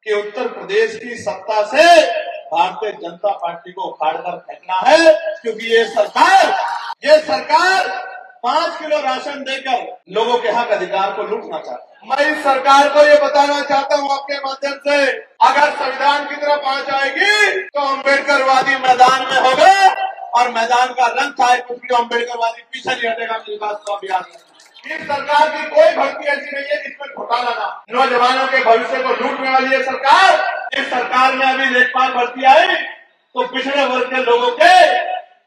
कि उत्तर प्रदेश की सत्ता से भारतीय जनता पार्टी को उखाड़कर फेंकना है, क्योंकि ये सरकार 5 किलो राशन देकर लोगों के हक अधिकार को लूटना चाहती है। मैं इस सरकार को ये बताना चाहता हूँ आपके माध्यम से, अगर संविधान की तरफ आ जाएगी तो अम्बेडकरवादी मैदान में होगा और मैदान का रंग चाहे कुछ भी, अम्बेडकरवादी पीछे नहीं हटेगा। मेरी बात को अभियान इस सरकार की कोई भर्ती ऐसी नहीं है जिसमें घोटाला ना, नौजवानों के भविष्य को लूटने वाली है सरकार। इस सरकार में अभी लेखपाल भर्ती आई तो पिछड़े वर्ग के लोगों के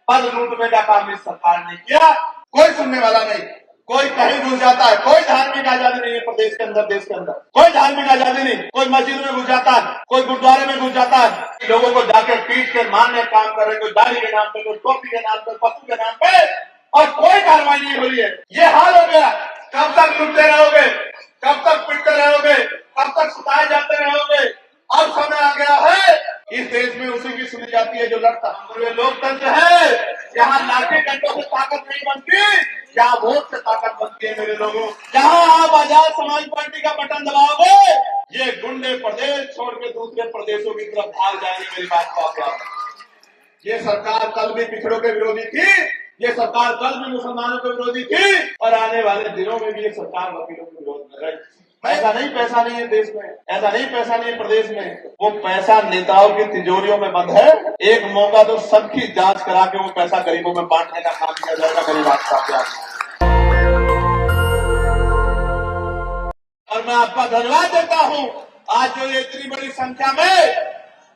पद लूटने का काम इस सरकार ने किया। कोई सुनने वाला नहीं, कोई कहीं घुस जाता है, कोई धार्मिक आजादी नहीं है प्रदेश के अंदर, देश के अंदर कोई धार्मिक आजादी नहीं। कोई मस्जिद में घुस जाता है, कोई गुरुद्वारे में घुस जाता है, लोगों को जाके पीट के मारने काम कर रहे, कोई दाढ़ी के नाम पे, कोई टोपी के नाम पे, पशु के नाम पे, और कोई कार्रवाई नहीं हो रही है। ये हाल हो गया। कब तक लूटते रहोगे, कब तक पिटते रहोगे, कब तक सुताए जाते रहोगे? अब समय आ गया है, इस देश में उसी की सुनी जाती है जो लड़ता। ये लोकतंत्र है, यहाँ लाठी डंडों से ताकत नहीं बनती, यहाँ वोट से ताकत बनती है मेरे लोगों। जहाँ आप आजाद समाज पार्टी का बटन दबाओगे, ये गुंडे प्रदेश छोड़ के दूसरे प्रदेशों की तरफ भाग जाएंगे। मेरी बात को आप, ये सरकार कल भी पिछड़ों के विरोधी थी, ये सरकार कल भी मुसलमानों के विरोधी थी, और आने वाले दिनों में भी ये सरकार वकीलों के विरोध में रहेगी। ऐसा नहीं पैसा नहीं है देश में, ऐसा नहीं पैसा नहीं है प्रदेश में, वो पैसा नेताओं की तिजोरियों में बंद है। एक मौका तो सबकी जांच करा के वो पैसा गरीबों में बांटने का काम किया जाएगा। मेरी बात का और मैं आपका धन्यवाद देता हूं। आज जो ये इतनी बड़ी संख्या में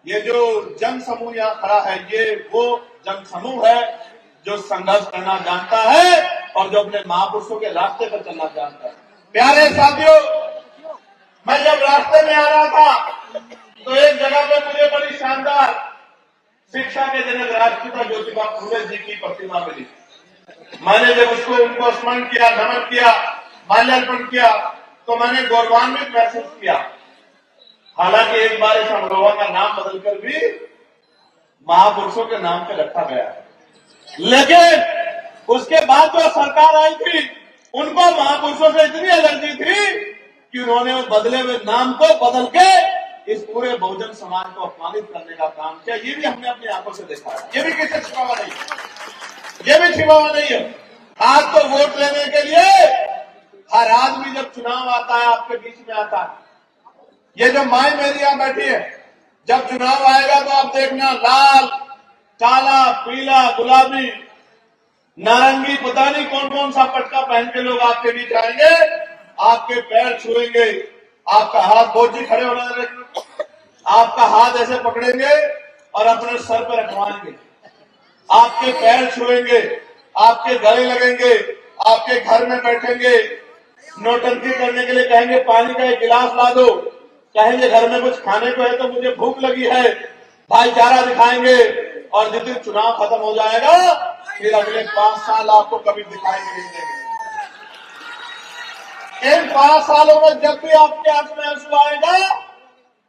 ये जो जन समूह यहाँ खड़ा है, ये वो जन समूह है जो संघर्ष करना जानता है और जो अपने महापुरुषों के रास्ते पर चलना जानता है। प्यारे साथियों, मैं जब रास्ते में आ रहा था तो एक जगह पे मुझे बड़ी शानदार शिक्षा के जनक राष्ट्रपिता ज्योतिबा फुले जी की प्रतिमा मिली। मैंने जब उनको स्मरण किया, नमन किया, माल्यार्पण किया, तो मैंने गौरवान्वित महसूस किया। हालांकि एक बार इस अमरोहा का नाम बदलकर भी महापुरुषों के नाम पे रखा गया है, लेकिन उसके बाद जो सरकार आई थी उनको महापुरुषों से इतनी एलर्जी थी कि उन्होंने बदले हुए नाम को बदल के इस पूरे बहुजन समाज को अपमानित करने का काम किया। ये भी हमने अपनी आंखों से देखा है, ये भी किसी छिपा हुआ नहीं है, ये भी छिपा हुआ नहीं है। आज तो वोट लेने के लिए हर आदमी जब चुनाव आता है आपके बीच में आता है। ये जो माई मेरी यहां बैठी है, जब चुनाव आएगा तो आप देखना लाल, काला, पीला, गुलाबी, नारंगी, पता नहीं कौन कौन सा पटका पहन के लोग आपके बीच आएंगे, आपके पैर छुएंगे, आपका हाथ, बहुत जी खड़े होने लगे, आपका हाथ ऐसे पकड़ेंगे और अपने सर पर रखवाएंगे, आपके पैर छुएंगे, आपके गले लगेंगे, आपके घर में बैठेंगे, नौटंकी करने के लिए कहेंगे पानी का एक गिलास ला दो, कहेंगे घर में कुछ खाने को है तो मुझे भूख लगी है, भाईचारा दिखाएंगे, और जिस दिन चुनाव खत्म हो जाएगा फिर अगले 5 साल आपको कभी दिखाई नहीं देंगे। इन 5 सालों में जब भी आपके आंख में आंसू आएगा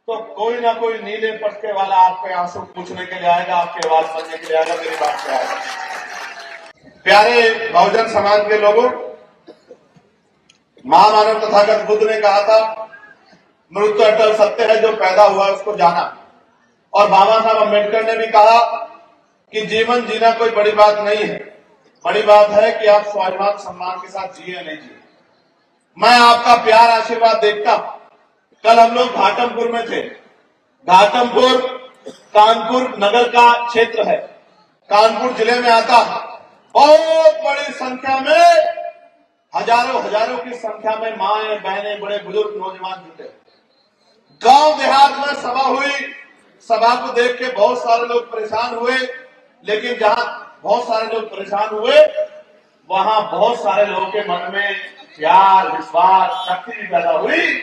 तो कोई ना कोई नीले पटके वाला आपके आंसू पूछने के लिए आएगा, आपकी आवाज बनने के लिए आएगा। मेरी बात से आएगा। प्यारे बहुजन समाज के लोगों, महामानव तथागत बुद्ध ने कहा था, मृत्यु अटल सत्य है, जो पैदा हुआ उसको जाना। और बाबा साहब अम्बेडकर ने भी कहा कि जीवन जीना कोई बड़ी बात नहीं है, बड़ी बात है कि आप स्वाभिमान सम्मान के साथ जिए नहीं जिए। मैं आपका प्यार आशीर्वाद देखता हूं। कल हम लोग घाटमपुर में थे। घाटमपुर कानपुर नगर का क्षेत्र है, कानपुर जिले में आता है। बहुत बड़ी संख्या में, हजारों की संख्या में माएं, बहनें, बड़े बुजुर्ग, नौजवान जुटे। गांव देहात में सभा हुई, सभा को देख के बहुत सारे लोग परेशान हुए, लेकिन जहां बहुत सारे लोग परेशान हुए वहां बहुत सारे लोगों के मन में प्यार, विश्वास, शक्ति भी पैदा हुई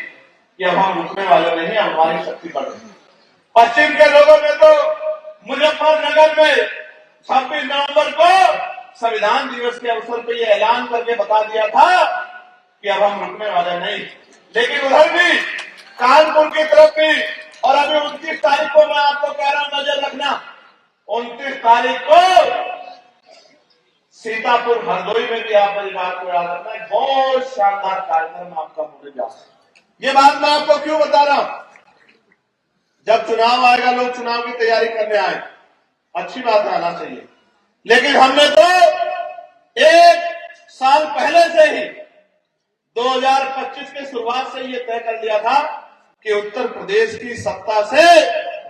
कि अब हम रुकने वाले नहीं, अब हमारी शक्ति बढ़ रही। पश्चिम के लोगों ने तो मुजफ्फरनगर में 26 नवंबर को संविधान दिवस के अवसर पर यह ऐलान करके बता दिया था कि अब हम रुकने वाले नहीं। लेकिन उधर भी कानपुर की तरफ भी, और अभी 29 तारीख को मैं आपको कह रहा हूं, नजर रखना, 29 तारीख को सीतापुर हरदोई में भी आप मेरी बात को याद रखना है। बहुत शानदार कार्यक्रम आपका होने जा रहा है। ये बात मैं आपको क्यों बता रहा हूं? जब चुनाव आएगा लोग चुनाव की तैयारी करने आए, अच्छी बात आना चाहिए, लेकिन हमने तो एक साल पहले से ही 2025 की शुरुआत से ये तय कर लिया था कि उत्तर प्रदेश की सत्ता से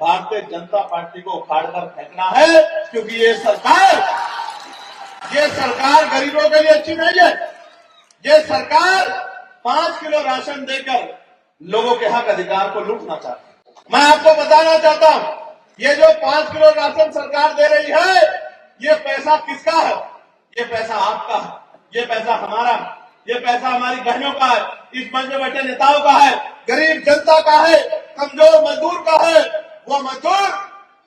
भारतीय जनता पार्टी को उखाड़कर फेंकना है, क्योंकि ये सरकार गरीबों के लिए अच्छी नहीं है। ये सरकार 5 किलो राशन देकर लोगों के हक अधिकार को लूटना चाहती है। मैं आपको बताना चाहता हूं, ये जो 5 किलो राशन सरकार दे रही है, ये पैसा किसका है? ये पैसा आपका है, ये पैसा हमारा है, ये पैसा हमारी बहनों का है, इस मंच में बैठे नेताओं का है, गरीब जनता का है, कमजोर मजदूर का है। वो मजदूर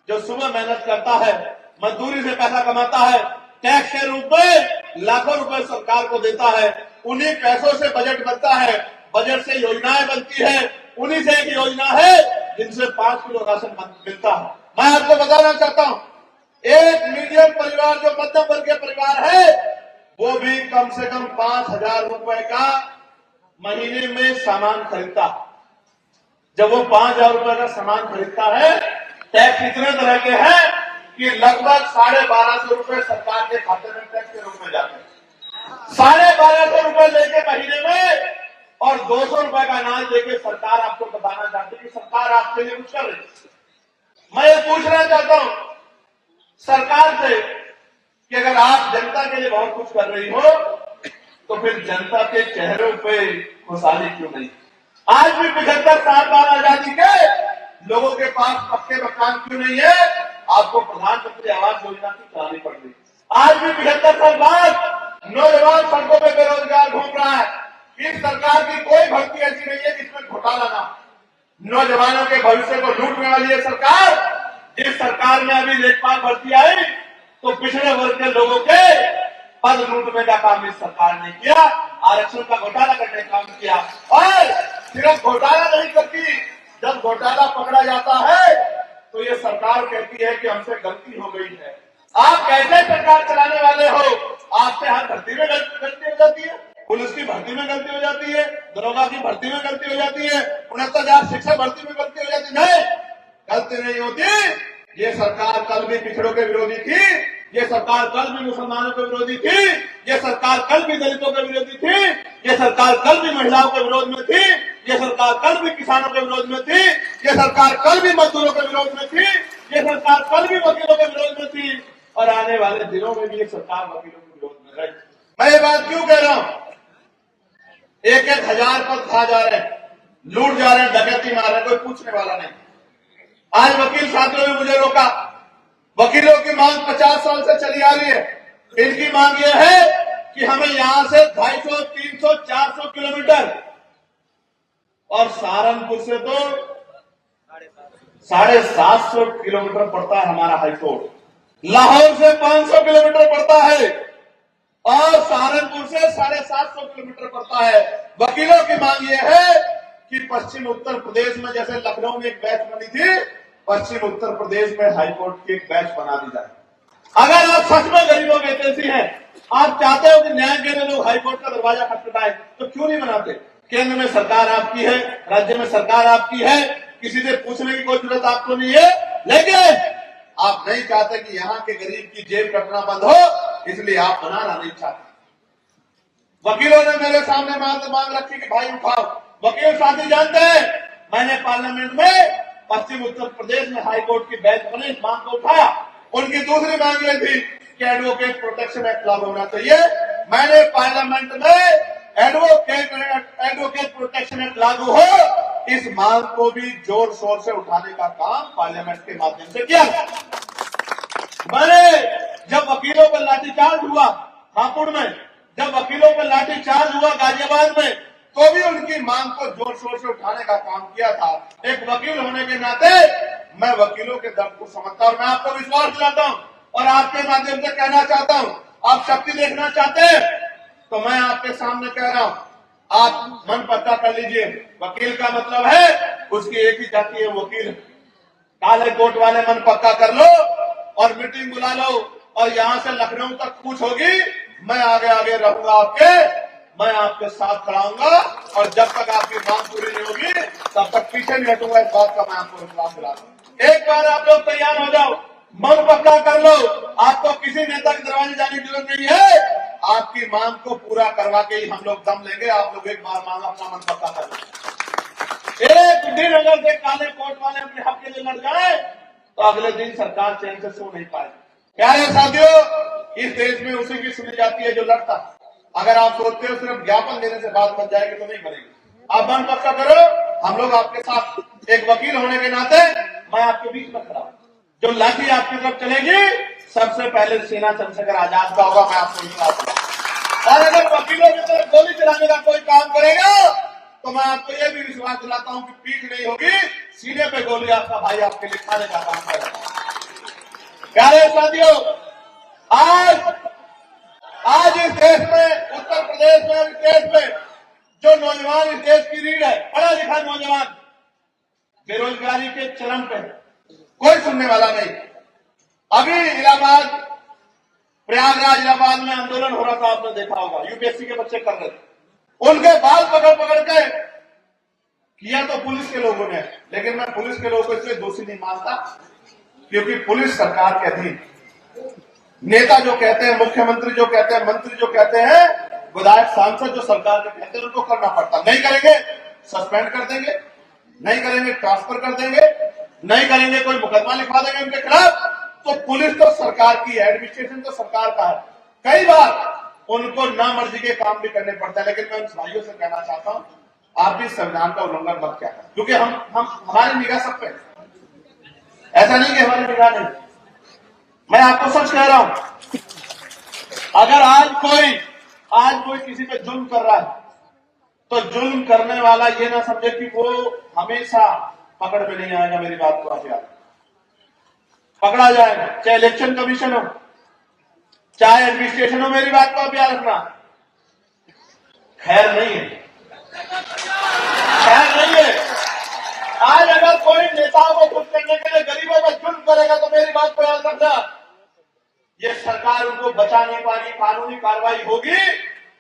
जो सुबह मेहनत करता है, मजदूरी से पैसा कमाता है, टैक्स के रूप में लाखों रुपए सरकार को देता है, उन्हीं पैसों से बजट बनता है, बजट से योजनाएं बनती है, उन्हीं से एक योजना है जिनसे 5 किलो राशन मिलता है। मैं आपको बताना चाहता हूं, एक मीडियम परिवार जो मध्यम वर्ग के परिवार है, वो भी कम से कम 5,000 रुपए का महीने में सामान खरीदता है। जब वो 5,000 रुपए का सामान खरीदता है, टैक्स इतने तरह के हैं कि लगभग 1250 रुपए सरकार के खाते में टैक्स के रूप में जाते हैं। 1250 रुपए लेके महीने में और 200 रुपए का अनाज देके सरकार आपको बताना चाहती है कि सरकार आपके लिए कुछ कर रही है। मैं ये पूछना चाहता हूं सरकार से कि अगर आप जनता के लिए बहुत कुछ कर रही हो, तो फिर जनता के चेहरों पे खुशहाली क्यों नहीं? आज भी 75 साल बाद आजादी के लोगों के पास पक्के मकान क्यों नहीं है? आपको प्रधानमंत्री आवास योजना की चलानी पड़ रही। आज भी 75 साल बाद नौजवान सड़कों पे बेरोजगार घूम रहा है। इस सरकार की कोई भर्ती ऐसी नहीं है जिसमें घोटाला ना। नौजवानों के भविष्य को लूटने वाली है सरकार। जिस सरकार में अभी लेखपाल भर्ती आई, तो पिछड़े वर्ग के लोगों के पद लूटने का काम इस सरकार ने किया, आरक्षण का घोटाला करने का काम किया। और सिर्फ घोटाला नहीं करती, जब घोटाला पकड़ा जाता है तो ये सरकार कहती है कि हमसे गलती हो गई है। आप कैसे सरकार चलाने वाले हो? आपसे हर भर्ती में गलती हो जाती है, पुलिस की भर्ती में गलती हो जाती है, दरोगा की भर्ती में गलती हो जाती है, 69,000 शिक्षक भर्ती में गलती हो जाती है। गलती नहीं होती। ये सरकार कल भी पिछड़ों के विरोधी थी, ये सरकार कल भी मुसलमानों के विरोधी थी, ये सरकार कल भी दलितों के विरोधी थी, ये सरकार कल भी महिलाओं के विरोध में थी, ये सरकार कल भी किसानों के विरोध में थी, ये सरकार कल भी मजदूरों के विरोध में थी, ये सरकार कल भी वकीलों के विरोध में थी, और आने वाले दिनों में भी ये सरकार वकीलों के विरोध में रहेगी। मैं ये बात क्यों कह रहा हूं? 1-1 हजार पद खा जा रहे हैं, लूट जा रहे हैं, डकैती मार रहे हैं, कोई पूछने वाला नहीं। आज वकील साथियों ने मुझे रोका। वकीलों की मांग 50 साल से चली आ रही है। इनकी मांग यह है कि हमें यहां से 250, 300, 400 किलोमीटर और सहारनपुर से तो 750 किलोमीटर पड़ता है हमारा हाईकोर्ट, लाहौर से 500 किलोमीटर पड़ता है और सहारनपुर से 750 किलोमीटर पड़ता है। वकीलों की मांग यह है कि पश्चिम उत्तर प्रदेश में जैसे लखनऊ में एक बैच बनी थी, पश्चिम उत्तर प्रदेश में हाईकोर्ट की एक बैच बना दी जाए। अगर आप सच में गरीबों के हितैषी हैं, आप चाहते हो कि न्याय के लिए लोग हाईकोर्ट का दरवाजा खटखटाए, तो क्यों नहीं बनाते? केंद्र में सरकार आपकी है, राज्य में सरकार आपकी है, किसी से पूछने की कोई जरूरत आपको नहीं है। लेकिन आप नहीं चाहते कि यहाँ के गरीब की जेब कटना बंद हो, इसलिए आप बनाना नहीं चाहते। वकीलों ने मेरे सामने मांग रखी कि भाई उठाओ। वकील साथी जानते हैं, मैंने पार्लियामेंट में पश्चिम उत्तर प्रदेश में हाईकोर्ट की बेंच बनी, इस मांग को उठाया। उनकी दूसरी मांग ये थी कि एडवोकेट प्रोटेक्शन एक्ट लागू होना चाहिए। मैंने पार्लियामेंट में एडवोकेट प्रोटेक्शन एक्ट लागू हो, इस मांग को भी जोर शोर से उठाने का काम पार्लियामेंट के माध्यम से किया। मैंने जब वकीलों पर लाठीचार्ज हुआ हापुड़ में, जब वकीलों पर लाठीचार्ज हुआ गाजियाबाद में, तो भी उनकी मांग को जोर शोर से उठाने का काम किया था। एक वकील होने के नाते मैं वकीलों के दर्द को समझता हूं और मैं आपको विश्वास दिलाता हूं और आपके माध्यम से कहना चाहता हूं, आप शक्ति देखना चाहते हैं तो मैं आपके सामने कह रहा हूं, आप मन पक्का कर लीजिए। वकील का मतलब है उसकी एक ही जाति है, वकील। काले कोट वाले मन पक्का कर लो और मीटिंग बुला लो और यहां से लखनऊ तक पूछ होगी, मैं आगे आगे रहूंगा आपके। मैं आपके साथ खड़ा हूंगा और जब तक आपकी मांग पूरी नहीं होगी तब तक पीछे नहीं हटूंगा। इस बात का मैं आपको विश्वास दिलाता हूं। एक बार आप लोग तैयार हो जाओ, मन पक्का कर लो, आपको किसी नेता के दरवाजे जाने की जरूरत नहीं है। आपकी मांग को पूरा करवा के ही हम लोग दम लेंगे। आप लोग एक बार मांग अपना मन पक्का कर लो। एक दिन अगर से काले कोट वाले अपने हक के लिए लड़ जाए तो अगले दिन सरकार चैन से सो नहीं पाएगी। प्यारे साथियों, इस देश में उसी की सुनी जाती है जो लड़ता। अगर आप सोचते हो सिर्फ ज्ञापन देने से बात बन जाएगी तो नहीं बनेगी। आप मन पक्का करो, हम लोग आपके साथ। एक वकील होने के नाते मैं आपके बीच में खड़ा हूं। जो लाठी आपकी तरफ चलेगी सबसे पहले सीना चंद्रशेखर आजाद का होगा, मैं आपको विश्वास दूंगा। और अगर वकीलों की तरफ गोली चलाने का कोई काम करेगा तो मैं आपको यह भी विश्वास दिलाता हूं कि पीठ नहीं होगी, सीने पे गोली आपका भाई आपके लिए खाने का काम करेगा। प्यारे साथियों, आज इस देश में, उत्तर प्रदेश में और इस देश में जो नौजवान इस देश की रीढ़ है, पढ़ा लिखा नौजवान बेरोजगारी के चरम पे, कोई सुनने वाला नहीं। अभी इलाहाबाद, प्रयागराज इलाहाबाद में आंदोलन हो रहा था, आपने देखा होगा, यूपीएससी के बच्चे कर रहे थे। उनके बाल पकड़ पकड़ के किया तो पुलिस के लोगों ने, लेकिन मैं पुलिस के लोगों को इसलिए दोषी नहीं मानता क्योंकि पुलिस सरकार के अधीन। नेता जो कहते हैं, मुख्यमंत्री जो कहते हैं, मंत्री जो कहते हैं, विधायक सांसद जो सरकार के कहते हैं, उनको करना पड़ता। नहीं करेंगे सस्पेंड कर देंगे, नहीं करेंगे ट्रांसफर कर देंगे, नहीं करेंगे कोई मुकदमा लिखवा देंगे उनके खिलाफ। तो पुलिस तो सरकार की है, एडमिनिस्ट्रेशन तो सरकार का है। कई बार उनको ना मर्जी के काम भी करने पड़ते हैं। लेकिन मैं उन भाइयों से कहना चाहता हूं, आप भी संविधान का उल्लंघन मत क्या करें, क्योंकि हम हमारी निगाह सब पे, ऐसा नहीं कि हमारी निगाह नहीं। मैं आपको सच कह रहा हूं, अगर आज कोई किसी पे जुल्म कर रहा है तो जुल्म करने वाला ये ना समझे कि वो हमेशा पकड़ में नहीं आएगा। मेरी बात को आप याद, पकड़ा जाएगा, चाहे इलेक्शन कमीशन हो, चाहे एडमिनिस्ट्रेशन हो। मेरी बात को आप याद रखना, खैर नहीं है, खैर नहीं है। आज अगर कोई नेताओं को खुश करने के लिए गरीबों पर जुल्म करेगा तो मेरी बात को याद रखना, ये सरकार उनको बचा नहीं पाएगी। कानूनी कार्रवाई होगी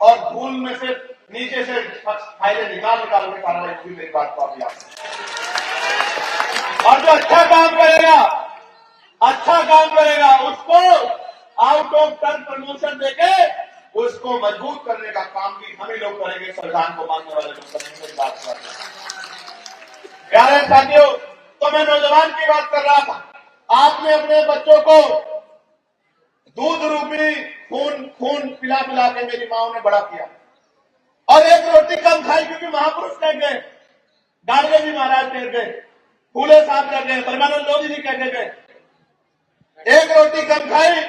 और धूल में से नीचे से फायदे निकाल के कार्रवाई होगी। मेरी बात को आप याद रखना। और जो अच्छा काम करेगा उसको आउट ऑफ टर्न प्रमोशन देके उसको मजबूत करने का काम भी हम ही लोग करेंगे। संविधान को मानने वाले लोग करेंगे। मेरी बात को प्यारे साथियों, तो मैं नौजवान की बात कर रहा था। आपने अपने बच्चों को दूध रूपी खून पिला पिला के मेरी माओ ने बड़ा किया और एक रोटी कम खाई क्योंकि महापुरुष कह गए, गाड़गे जी महाराज कह गए, फूले साहब कह गए, परमानंद लोधी जी कह गए। एक रोटी कम खाई,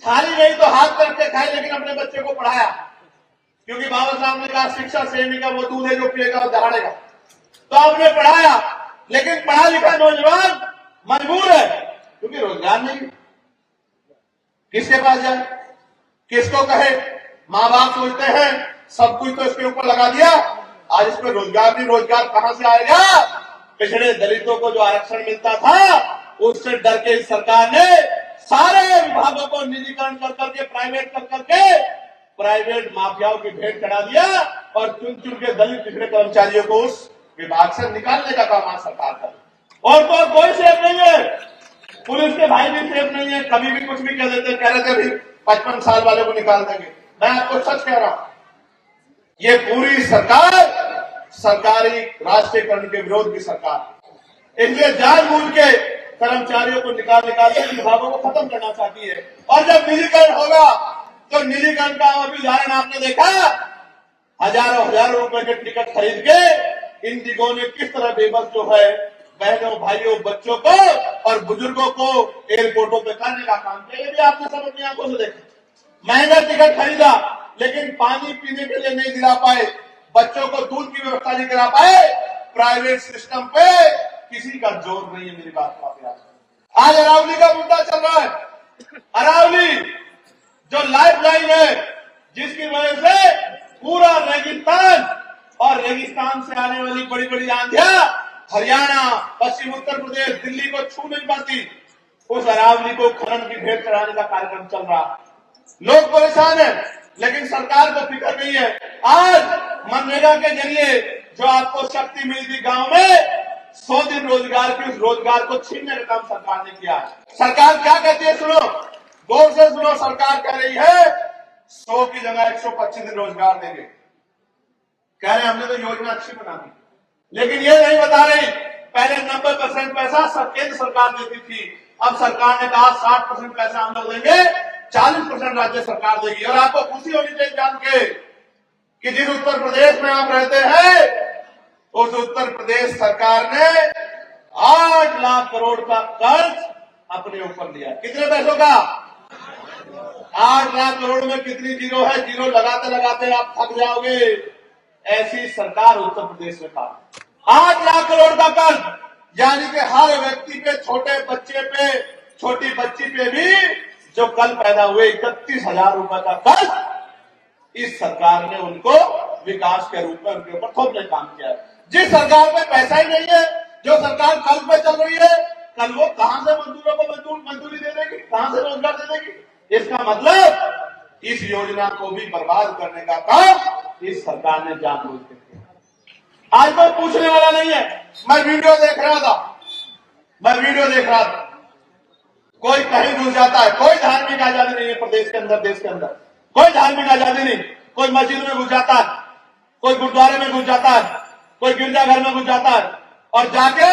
थाली नहीं तो हाथ करके खाई, लेकिन अपने बच्चे को पढ़ाया क्योंकि बाबा साहब ने कहा शिक्षा सेनी का वो दूध है जो पिएगा और दहाड़ेगा। तो आपने पढ़ाया, लेकिन पढ़ा लिखा नौजवान मजबूर है क्योंकि रोजगार नहीं। किसके पास जाए, किसको कहे? माँ बाप सोचते हैं सब कुछ तो इसके ऊपर लगा दिया, आज इस पर रोजगार नहीं। रोजगार कहां से आएगा? पिछड़े दलितों को जो आरक्षण मिलता था उससे डर के इस सरकार ने सारे विभागों को निजीकरण कर करके, प्राइवेट कर करके, प्राइवेट माफियाओं की भेंट चढ़ा दिया और चुन चुन के दलित पिछड़े कर्मचारियों को उस विभाग से निकालने का काम आज सरकार कर। और तो कोई सेफ नहीं है, पुलिस के भाई भी सेफ नहीं है, कभी भी कुछ भी कह देते, कह रहे थे अभी 55 साल वाले को निकाल देंगे। मैं आपको सच कह रहा हूं, ये पूरी सरकार सरकारी राष्ट्रीयकरण के विरोध की सरकार, इसलिए जानबूझ के कर्मचारियों को निकाल के विभागों को खत्म करना चाहती है। और जब निजीकरण होगा तो निजीकरण का अभी उदाहरण आपने देखा, हजारों रुपए के टिकट खरीद के इंडिगो ने किस तरह बेबस जो है बहनों, भाइयों, बच्चों को और बुजुर्गों को एयरपोर्टों पे करने का काम किया। ये भी आपने सब अपनी आंखों से देखा। महंगा टिकट खरीदा लेकिन पानी पीने के लिए नहीं दिला पाए, बच्चों को दूध की व्यवस्था नहीं करा पाए। प्राइवेट सिस्टम पे किसी का जोर नहीं है। मेरी बात को आप याद रखें। आज अरावली का मुद्दा चल रहा है। अरावली जो लाइफ लाइन है, जिसकी वजह से पूरा रेगिस्तान और रेगिस्तान से आने वाली बड़ी बड़ी आंधियां हरियाणा, पश्चिम उत्तर प्रदेश, दिल्ली को छू नहीं पाती, उस अरावली को खनन की भेंट चढ़ाने का कार्यक्रम चल रहा। लोग परेशान हैं। लेकिन सरकार को फिक्र नहीं है। आज मनरेगा के जरिए जो आपको शक्ति मिली थी गांव में 100 दिन रोजगार की, उस रोजगार को छीनने का काम सरकार ने किया। सरकार क्या कहती है सुनो, गौर से सुनो। सरकार कह रही है 100 की जगह 125 दिन रोजगार देंगे। कह रहे हमने तो योजना अच्छी बना दी, लेकिन ये नहीं बता रही पहले 90% पैसा केंद्र सरकार देती थी, अब सरकार ने कहा 60% पैसा हम लोग देंगे, 40% राज्य सरकार देगी। और आपको खुशी होनी चाहिए जान के कि जिस उत्तर प्रदेश में आप रहते हैं उस उत्तर प्रदेश सरकार ने 8 लाख करोड़ का कर्ज अपने ऊपर लिया। कितने पैसों का? 8 लाख करोड़ में कितनी जीरो है? जीरो लगाते लगाते आप थक जाओगे। ऐसी सरकार उत्तर प्रदेश में था। 8 लाख करोड़ का कर्ज, यानी कि हर व्यक्ति पे, छोटे बच्चे पे, छोटी बच्ची पे भी जो कल पैदा हुए 31,000 रुपए का कर्ज इस सरकार ने उनको विकास के रूप में उनके ऊपर थोपने काम किया है। जिस सरकार में पैसा ही नहीं है, जो सरकार कल पे चल रही है, कल वो कहां से मजदूरों को मंजूरी दे देगी, कहां से रोजगार दे देगी? इसका मतलब इस योजना को भी बर्बाद करने का काम इस सरकार ने जानबूझ के किया। आज कोई पूछने वाला नहीं है। मैं वीडियो देख रहा था, कोई कहीं घुस जाता है। कोई धार्मिक आजादी नहीं है प्रदेश के अंदर, देश के अंदर कोई धार्मिक आजादी नहीं। कोई मस्जिद में घुस जाता है, कोई गुरुद्वारे में घुस जाता है, कोई गिरजाघर में घुस जाता है और जाके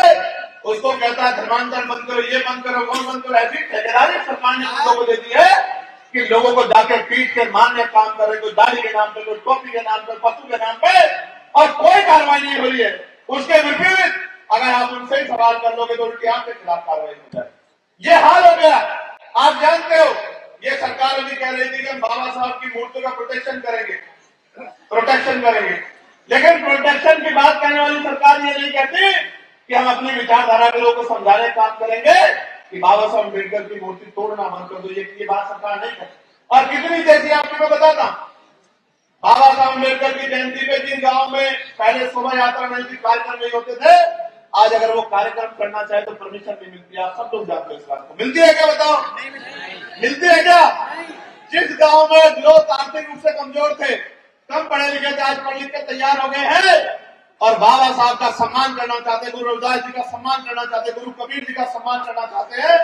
उसको कहता है धर्मांतरण बंद करो, ये बंद करो, वो बंद करो। ऐसी ठेकेदारी सरकार ने लोगों को दे दी है कि लोगों को जाके पीट के मारने काम कर रहे, कोई दाढ़ी के नाम पे, कोई टोपी के नाम पे, पशु के नाम पे, और कोई कार्रवाई नहीं हो रही है। उसके विपरीत अगर आप उनसे ही सवाल कर लोगे तो उनके आपके खिलाफ कार्रवाई हो जाए। ये हाल हो गया। आप जानते हो ये सरकार अभी कह रही थी कि हम बाबा साहब की मूर्ति का प्रोटेक्शन करेंगे, लेकिन प्रोटेक्शन की बात करने वाली सरकार ये नहीं कहती कि हम अपनी विचारधारा के लोगों को समझाने का काम करेंगे कि बाबा साहब अम्बेडकर की मूर्ति तोड़ना बंद कर दो। ये बात सरकार नहीं करती। और कितनी जैसी आपको मैं बताता, बाबा साहब अम्बेडकर की जयंती पे जिन गांव में पहले शोभा यात्रा नहीं थी, कार्यक्रम नहीं होते थे, आज अगर वो कार्यक्रम करना चाहे तो परमिशन नहीं मिलती। आप सब लोग जानते हैं इस बात को। मिलती है क्या? बताओ, मिलती है क्या? जिस गांव में लोग आर्थिक रूप से कमजोर थे, कम पढ़े लिखे थे, आज पढ़ लिख के तैयार हो गए हैं और बाबा साहब का सम्मान करना चाहते, गुरु रविदास जी का सम्मान करना चाहते, गुरु कबीर जी का सम्मान करना चाहते हैं,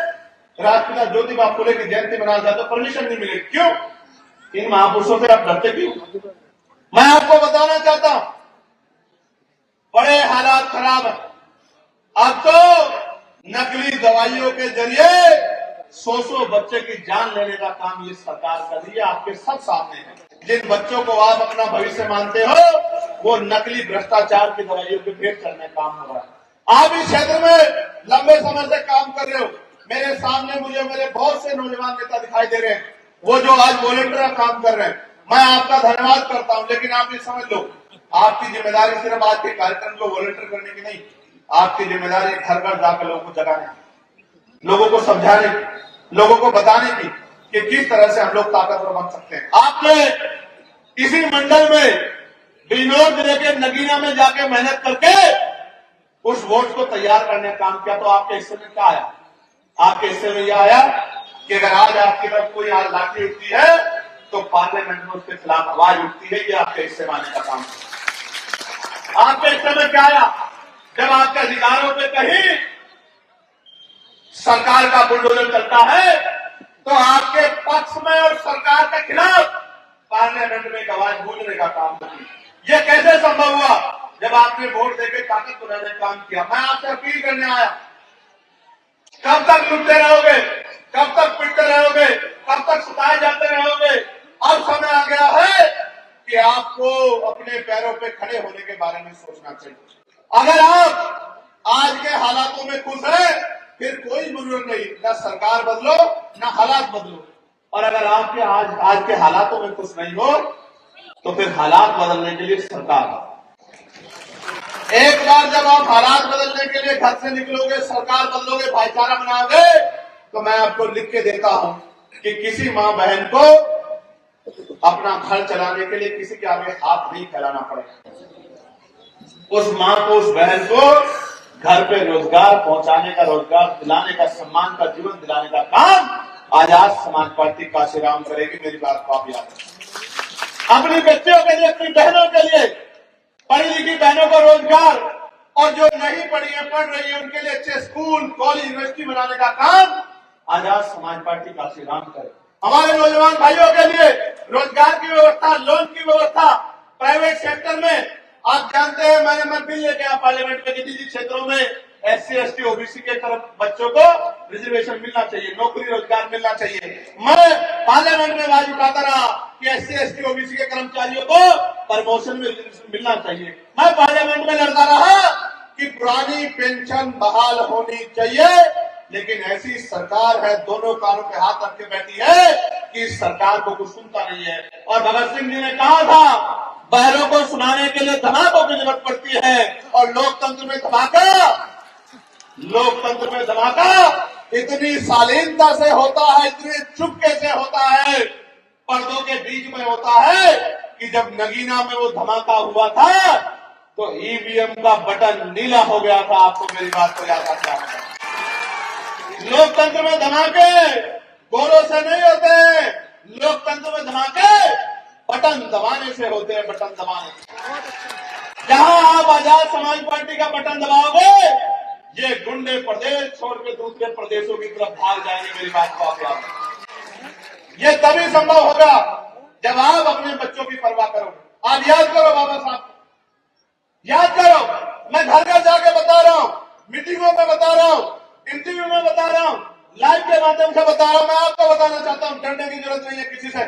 राष्ट्रपिता ज्योतिबा फुले की जयंती मनाना चाहते, परमिशन नहीं मिले। क्यों? इन महापुरुषों से आप डरते क्यों? मैं आपको बताना चाहता हूं, बड़े हालात खराब है। अब तो नकली दवाइयों के जरिए 100 बच्चे की जान लेने का काम ये सरकार कर रही है। आपके सब सामने है। जिन बच्चों को आप अपना भविष्य मानते हो वो नकली भ्रष्टाचार की दवाइयों के भेंट करने काम हो रहा है। आप इस क्षेत्र में लंबे समय से काम कर रहे हो। मेरे सामने मुझे मेरे बहुत से नौजवान नेता दिखाई दे रहे हैं, वो जो आज वॉलंटियर काम कर रहे हैं। मैं आपका धन्यवाद करता हूं, लेकिन आप ये समझ लो आपकी जिम्मेदारी सिर्फ आज के कार्यक्रम को वॉलंटियर करने की नहीं, आपकी जिम्मेदारी घर घर जाकर लोगों को जगाने, लोगों को समझाने, लोगों को बताने की कि किस तरह से हम लोग ताकतवर बन सकते हैं। आपने इसी मंडल में बिजनौर जिले के नगीना में जाके मेहनत करके उस वोट को तैयार करने का काम किया, तो आपके हिस्से में क्या आया? आपके हिस्से में यह आया कि अगर आज आपकी तरफ कोई आज लाठी उठती है तो पार्लियामेंट में उसके खिलाफ आवाज उठती है। ये आपके हिस्से में आने का काम है। आपके हिस्से में क्या आया? जब आपके अधिकारों पे कहीं सरकार का बुलडोजर चलता है तो आपके पक्ष में और सरकार के खिलाफ पार्लियामेंट में एक आवाज गूंजने का काम करती। यह कैसे संभव हुआ? जब आपने वोट देकर ताकत बनाने का काम किया। मैं आपसे अपील करने आया, कब तक लुटते रहोगे? कब तक पिटते रहोगे? कब तक सताए जाते रहोगे? अब समय आ गया है कि आपको अपने पैरों पे खड़े होने के बारे में सोचना चाहिए। अगर आप आज के हालातों में खुश हैं, फिर कोई जरूरत नहीं, ना सरकार बदलो ना हालात बदलो। और अगर आपके आज के हालातों में खुश नहीं हो तो फिर हालात बदलने के लिए सरकार। एक बार जब आप हालात बदलने के लिए घर से निकलोगे, सरकार बदलोगे, भाईचारा बनाओगे, तो मैं आपको लिख के देता हूं कि किसी मां बहन को अपना घर चलाने के लिए किसी के आगे हाथ नहीं फैलाना पड़ेगा। उस मां को, उस बहन को घर पे रोजगार पहुंचाने का, रोजगार दिलाने का, सम्मान का जीवन दिलाने का काम आजाद समाज पार्टी काशीराम करेगी। मेरी बात को आप याद रखें। अपनी बच्चियों के लिए, अपनी बहनों के लिए, पढ़ी लिखी बहनों को रोजगार, और जो नहीं पढ़ी है, पढ़ रही है, उनके लिए अच्छे स्कूल, कॉलेज, यूनिवर्सिटी बनाने का काम आजाद समाज पार्टी काशीराम करे। हमारे नौजवान भाइयों के लिए रोजगार की व्यवस्था, लोन की व्यवस्था, प्राइवेट सेक्टर में आप जानते हैं, मैं बिल लेके आया पार्लियामेंट में कि निजी क्षेत्रों में SC ST OBC के तरफ बच्चों को रिजर्वेशन मिलना चाहिए, नौकरी रोजगार मिलना चाहिए। मैं पार्लियामेंट में आवाज उठाता रहा कि SC ST OBC के कर्मचारियों को प्रमोशन मिलना चाहिए। मैं पार्लियामेंट में लड़ता रहा कि पुरानी पेंशन बहाल होनी चाहिए, लेकिन ऐसी सरकार है, दोनों कानों पे हाथ रख के बैठी है कि इस सरकार को कुछ सुनता नहीं है। और भगत सिंह जी ने कहा था, बहरों को सुनाने के लिए धमाकों की जरूरत पड़ती है, और लोकतंत्र में धमाका इतनी शालीनता से होता है, इतने चुपके से होता है, पर्दों के बीच में होता है कि जब नगीना में वो धमाका हुआ था तो EVM का बटन नीला हो गया था। आपको मेरी बात को याद आता है। लोकतंत्र में धमाके गोलों से नहीं होते, लोकतंत्र में धमाके बटन दबाने से होते हैं, बटन दबाने से। जहां आप आजाद समाज पार्टी का बटन दबाओगे, ये गुंडे प्रदेश छोड़ के दूसरे प्रदेशों की तरफ भाग जाएंगे। मेरी बात को आप याद रखें। ये तभी संभव होगा जब आप अपने बच्चों की परवाह करोगे। आप याद करो बाबा साहब, याद करो, मैं घर घर जाके बता रहा हूं, मीटिंगों में बता रहा हूं, इंटरव्यू में बता रहा हूं, लाइव के माध्यम से बता रहा हूं। मैं आपको बताना चाहता हूं, डरने की जरूरत नहीं है किसी से।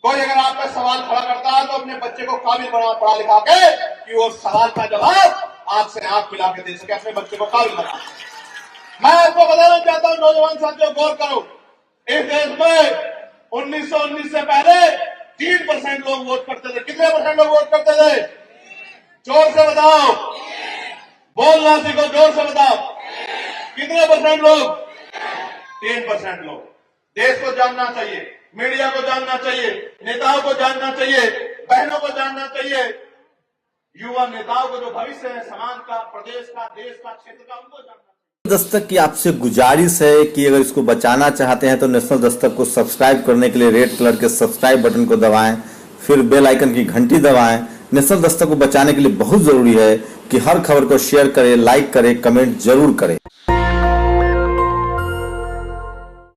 कोई अगर आप पे सवाल खड़ा करता है तो अपने बच्चे को काबिल बना, पढ़ा लिखा के कि वो सवाल का जवाब आपसे आंख मिला के दे सके, अपने बच्चे को काबिल बना। मैं आपको बताना चाहता हूं, नौजवान साथियों, गौर करो, इस देश में 1919 से पहले 3% लोग वोट करते थे। कितने % लोग वोट करते थे? जोर से बताओ, बोलना सीखो, जोर से बताओ, कितने % लोग? 3% लोग। देश को जानना चाहिए, मीडिया को जानना चाहिए, नेताओं को जानना चाहिए, बहनों को जानना चाहिए, युवा नेताओं को जो भविष्य है समाज का, प्रदेश का, देश का, क्षेत्र का, उनको जानना चाहिए। दस्तक की आपसे गुजारिश है कि अगर इसको बचाना चाहते हैं तो नेशनल दस्तक को सब्सक्राइब करने के लिए रेड कलर के सब्सक्राइब बटन को दबाएं, फिर बेल आइकन की घंटी दबाएं। नेशनल दस्तक को बचाने के लिए बहुत जरूरी है कि हर खबर को शेयर करें, लाइक करें, कमेंट जरूर करें।